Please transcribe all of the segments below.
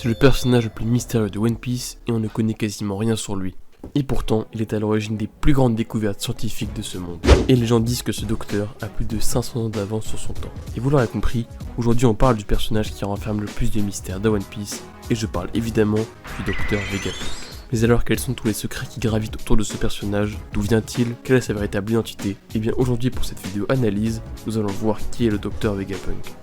C'est le personnage le plus mystérieux de One Piece et on ne connaît quasiment rien sur lui. Et pourtant, il est à l'origine des plus grandes découvertes scientifiques de ce monde. Et les gens disent que ce docteur a plus de 500 ans d'avance sur son temps. Et vous l'aurez compris, aujourd'hui on parle du personnage qui renferme le plus de mystères de One Piece, et je parle évidemment du docteur Vegapunk. Mais alors, quels sont tous les secrets qui gravitent autour de ce personnage? D'où vient-il? Quelle est sa véritable identité? Et bien aujourd'hui pour cette vidéo analyse, nous allons voir qui est le docteur Vegapunk.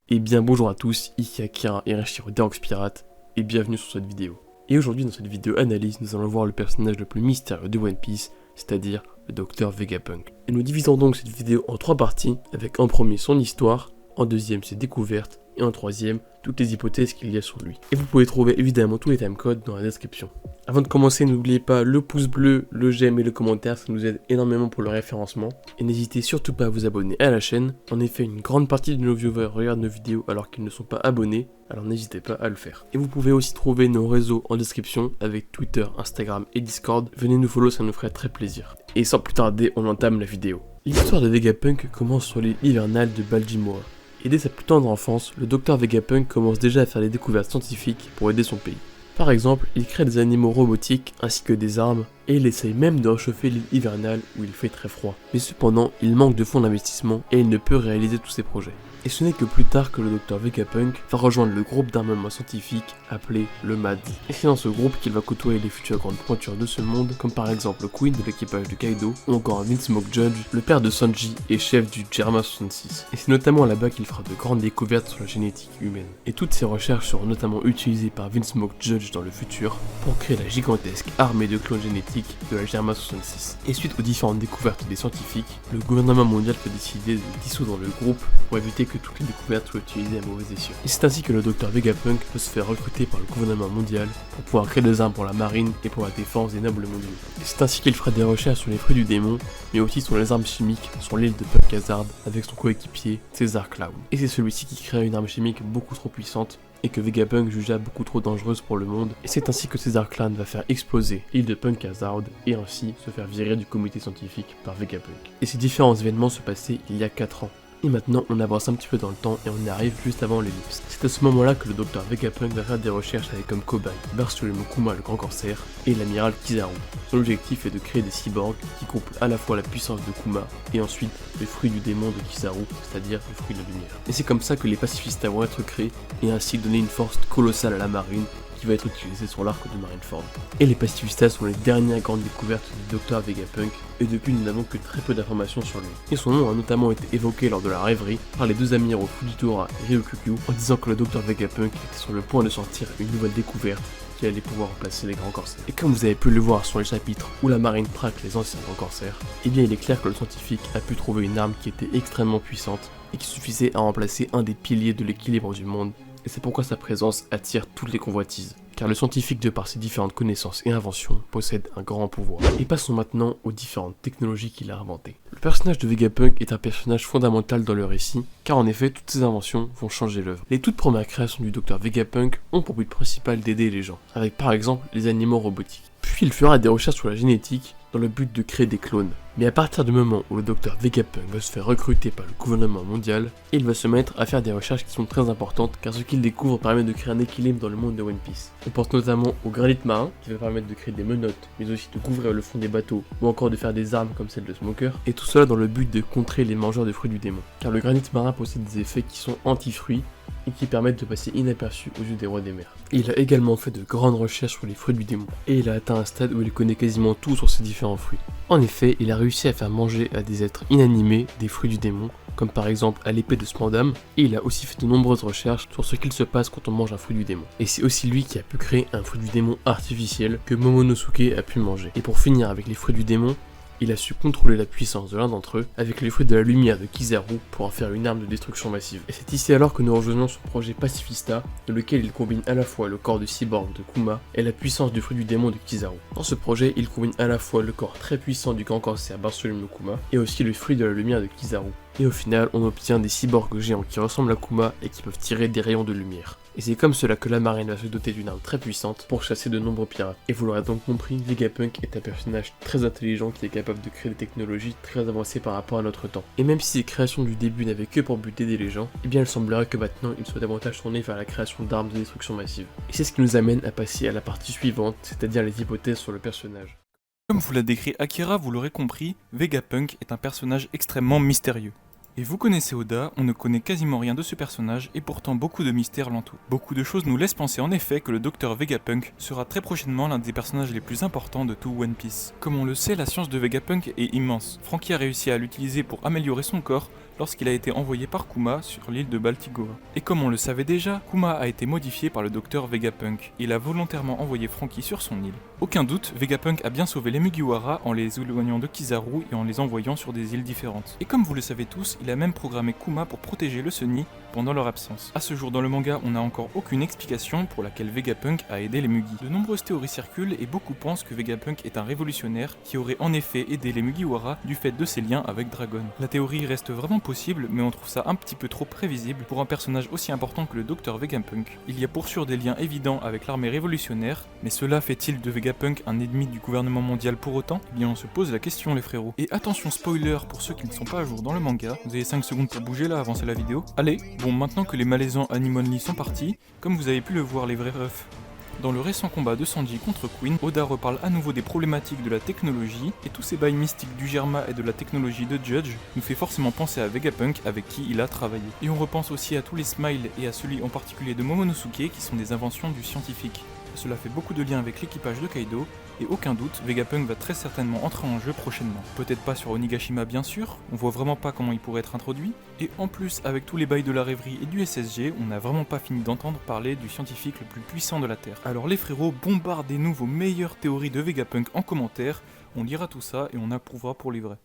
Et bien bonjour à tous, ici Akira et Reshiro d'Herox Pirate, et bienvenue sur cette vidéo. Et aujourd'hui dans cette vidéo analyse, nous allons voir le personnage le plus mystérieux de One Piece, c'est-à-dire le docteur Vegapunk. Et nous divisons donc cette vidéo en 3 parties, avec en premier son histoire, en deuxième ses découvertes, et en troisième toutes les hypothèses qu'il y a sur lui. Et vous pouvez trouver évidemment tous les timecodes dans la description. Avant de commencer, n'oubliez pas le pouce bleu, le j'aime et le commentaire, ça nous aide énormément pour le référencement. Et n'hésitez surtout pas à vous abonner à la chaîne. En effet, une grande partie de nos viewers regardent nos vidéos alors qu'ils ne sont pas abonnés, alors n'hésitez pas à le faire. Et vous pouvez aussi trouver nos réseaux en description avec Twitter, Instagram et Discord. Venez nous follow, ça nous ferait très plaisir. Et sans plus tarder, on entame la vidéo. L'histoire de Vegapunk commence sur l'île hivernale de Baltimore. Et dès sa plus tendre enfance, le docteur Vegapunk commence déjà à faire des découvertes scientifiques pour aider son pays. Par exemple, il crée des animaux robotiques ainsi que des armes, et il essaye même de réchauffer l'île hivernale où il fait très froid. Mais cependant, il manque de fonds d'investissement et il ne peut réaliser tous ses projets. Et ce n'est que plus tard que le docteur Vegapunk va rejoindre le groupe d'armement scientifique appelé le MAD. Et c'est dans ce groupe qu'il va côtoyer les futures grandes pointures de ce monde, comme par exemple Queen de l'équipage de Kaido, ou encore Vinsmoke Judge, le père de Sanji et chef du Germa 66. Et c'est notamment là-bas qu'il fera de grandes découvertes sur la génétique humaine. Et toutes ces recherches seront notamment utilisées par Vinsmoke Judge dans le futur pour créer la gigantesque armée de clones génétiques de la Germa 66. Et suite aux différentes découvertes des scientifiques, le gouvernement mondial va décider de dissoudre le groupe pour éviter que toutes les découvertes soient utilisées à mauvais escient. Et c'est ainsi que le docteur Vegapunk peut se faire recruter par le gouvernement mondial pour pouvoir créer des armes pour la marine et pour la défense des nobles mondiaux. Et c'est ainsi qu'il fera des recherches sur les fruits du démon, mais aussi sur les armes chimiques sur l'île de Punk Hazard avec son coéquipier Caesar Clown. Et c'est celui-ci qui créa une arme chimique beaucoup trop puissante et que Vegapunk jugea beaucoup trop dangereuse pour le monde, et c'est ainsi que Caesar Clown va faire exploser l'île de Punk Hazard et ainsi se faire virer du comité scientifique par Vegapunk. Et ces différents événements se passaient il y a 4 ans. Et maintenant on avance un petit peu dans le temps et on y arrive juste avant l'ellipse. C'est à ce moment là que le docteur Vegapunk va faire des recherches avec comme cobaye Bartholomew Kuma le grand corsaire et l'amiral Kizaru. Son objectif est de créer des cyborgs qui couplent à la fois la puissance de Kuma et ensuite le fruit du démon de Kizaru, c'est-à-dire le fruit de la lumière. Et c'est comme ça que les pacifistas vont être créés et ainsi donner une force colossale à la marine qui va être utilisé sur l'arc de Marineford. Et les pacifistas sont les dernières grandes découvertes du docteur Vegapunk, et depuis nous n'avons que très peu d'informations sur lui. Et son nom a notamment été évoqué lors de la rêverie par les deux amiraux Fujitora et Ryokugyu en disant que le docteur Vegapunk était sur le point de sortir une nouvelle découverte qui allait pouvoir remplacer les grands corsaires. Et comme vous avez pu le voir sur les chapitres où la marine traque les anciens grands corsaires, eh bien il est clair que le scientifique a pu trouver une arme qui était extrêmement puissante et qui suffisait à remplacer un des piliers de l'équilibre du monde. Et c'est pourquoi sa présence attire toutes les convoitises, car le scientifique, de par ses différentes connaissances et inventions, possède un grand pouvoir. Et passons maintenant aux différentes technologies qu'il a inventées. Le personnage de Vegapunk est un personnage fondamental dans le récit, car en effet, toutes ces inventions vont changer l'œuvre. Les toutes premières créations du docteur Vegapunk ont pour but principal d'aider les gens, avec par exemple les animaux robotiques. Puis il fera des recherches sur la génétique dans le but de créer des clones. Mais à partir du moment où le docteur Vegapunk va se faire recruter par le gouvernement mondial, il va se mettre à faire des recherches qui sont très importantes car ce qu'il découvre permet de créer un équilibre dans le monde de One Piece. On pense notamment au granit marin qui va permettre de créer des menottes, mais aussi de couvrir le fond des bateaux ou encore de faire des armes comme celle de Smoker, et tout cela dans le but de contrer les mangeurs de fruits du démon. Car le granit marin possède des effets qui sont anti-fruits et qui permettent de passer inaperçus aux yeux des rois des mers. Et il a également fait de grandes recherches sur les fruits du démon, et il a atteint un stade où il connaît quasiment tout sur ces différents fruits. En effet, il a réussi à faire manger à des êtres inanimés des fruits du démon, comme par exemple à l'épée de Spandam, et il a aussi fait de nombreuses recherches sur ce qu'il se passe quand on mange un fruit du démon. Et c'est aussi lui qui a pu créer un fruit du démon artificiel que Momonosuke a pu manger. Et pour finir avec les fruits du démon, il a su contrôler la puissance de l'un d'entre eux avec les fruits de la lumière de Kizaru pour en faire une arme de destruction massive. Et c'est ici alors que nous rejoignons son projet Pacifista, dans lequel il combine à la fois le corps de cyborg de Kuma et la puissance du fruit du démon de Kizaru. Dans ce projet, il combine à la fois le corps très puissant du grand corsaire Bartholomew Kuma et aussi le fruit de la lumière de Kizaru. Et au final, on obtient des cyborgs géants qui ressemblent à Kuma et qui peuvent tirer des rayons de lumière. Et c'est comme cela que la marine va se doter d'une arme très puissante pour chasser de nombreux pirates. Et vous l'aurez donc compris, Vegapunk est un personnage très intelligent qui est capable de créer des technologies très avancées par rapport à notre temps. Et même si ses créations du début n'avaient que pour but d'aider les gens, eh bien il semblerait que maintenant il soit davantage tourné vers la création d'armes de destruction massive. Et c'est ce qui nous amène à passer à la partie suivante, c'est-à-dire les hypothèses sur le personnage. Comme vous l'a décrit Akira, vous l'aurez compris, Vegapunk est un personnage extrêmement mystérieux. Et vous connaissez Oda, on ne connaît quasiment rien de ce personnage et pourtant beaucoup de mystères l'entourent. Beaucoup de choses nous laissent penser en effet que le docteur Vegapunk sera très prochainement l'un des personnages les plus importants de tout One Piece. Comme on le sait, la science de Vegapunk est immense. Franky a réussi à l'utiliser pour améliorer son corps lorsqu'il a été envoyé par Kuma sur l'île de Baltigoa. Et comme on le savait déjà, Kuma a été modifié par le docteur Vegapunk. Il a volontairement envoyé Franky sur son île. Aucun doute, Vegapunk a bien sauvé les Mugiwara en les éloignant de Kizaru et en les envoyant sur des îles différentes. Et comme vous le savez tous, il a même programmé Kuma pour protéger le Sunny pendant leur absence. A ce jour dans le manga, on n'a encore aucune explication pour laquelle Vegapunk a aidé les Mugi. De nombreuses théories circulent et beaucoup pensent que Vegapunk est un révolutionnaire qui aurait en effet aidé les Mugiwara du fait de ses liens avec Dragon. La théorie reste vraiment possible, mais on trouve ça un petit peu trop prévisible pour un personnage aussi important que le docteur Vegapunk. Il y a pour sûr des liens évidents avec l'armée révolutionnaire, mais cela fait-il de Vegapunk un ennemi du gouvernement mondial pour autant? Eh bien on se pose la question les frérots. Et attention spoiler pour ceux qui ne sont pas à jour dans le manga, vous avez 5 secondes pour bouger là, avancer la vidéo. Allez, bon maintenant que les malaisants Animonly sont partis, comme vous avez pu le voir les vrais refs, dans le récent combat de Sanji contre Queen, Oda reparle à nouveau des problématiques de la technologie, et tous ces bails mystiques du Germa et de la technologie de Judge nous fait forcément penser à Vegapunk avec qui il a travaillé. Et on repense aussi à tous les smiles et à celui en particulier de Momonosuke qui sont des inventions du scientifique. Cela fait beaucoup de liens avec l'équipage de Kaido, et aucun doute, Vegapunk va très certainement entrer en jeu prochainement. Peut-être pas sur Onigashima bien sûr, on voit vraiment pas comment il pourrait être introduit, et en plus avec tous les bails de la rêverie et du SSG, on n'a vraiment pas fini d'entendre parler du scientifique le plus puissant de la Terre. Alors les frérots, bombardez-nous vos meilleures théories de Vegapunk en commentaire, on lira tout ça et on approuvera pour les vrais.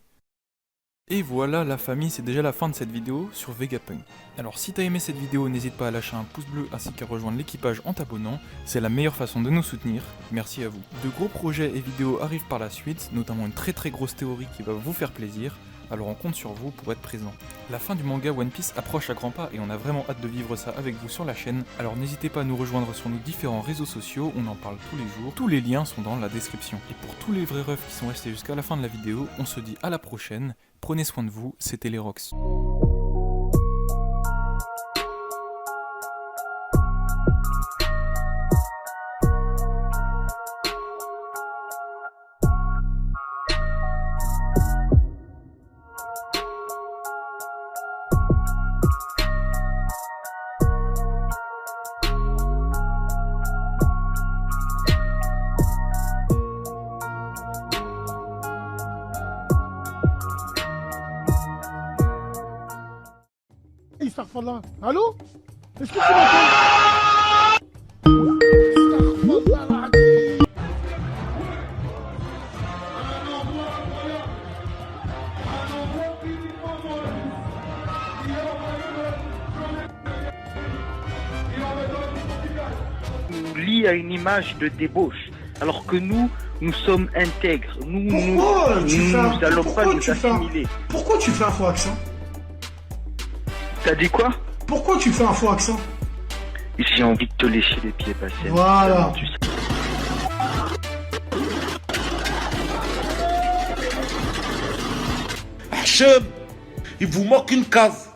Et voilà la famille, c'est déjà la fin de cette vidéo sur Vegapunk. Alors si t'as aimé cette vidéo, n'hésite pas à lâcher un pouce bleu ainsi qu'à rejoindre l'équipage en t'abonnant, c'est la meilleure façon de nous soutenir, merci à vous. De gros projets et vidéos arrivent par la suite, notamment une très grosse théorie qui va vous faire plaisir, alors on compte sur vous pour être présent. La fin du manga One Piece approche à grands pas et on a vraiment hâte de vivre ça avec vous sur la chaîne, alors n'hésitez pas à nous rejoindre sur nos différents réseaux sociaux, on en parle tous les jours, tous les liens sont dans la description. Et pour tous les vrais refs qui sont restés jusqu'à la fin de la vidéo, on se dit à la prochaine, prenez soin de vous, c'était les Rox. Astaghfirullah. Allô? Est-ce que tu m'entends? Astaghfirullah. Nous lie à une image de débauche, alors que nous sommes intègres. Nous n'allons pas nous assimiler. Pourquoi tu fais un faux accent? T'as dit quoi? Pourquoi tu fais un faux accent? J'ai envie de te lécher les pieds, Bassem. Voilà. Hachem, il vous manque une case.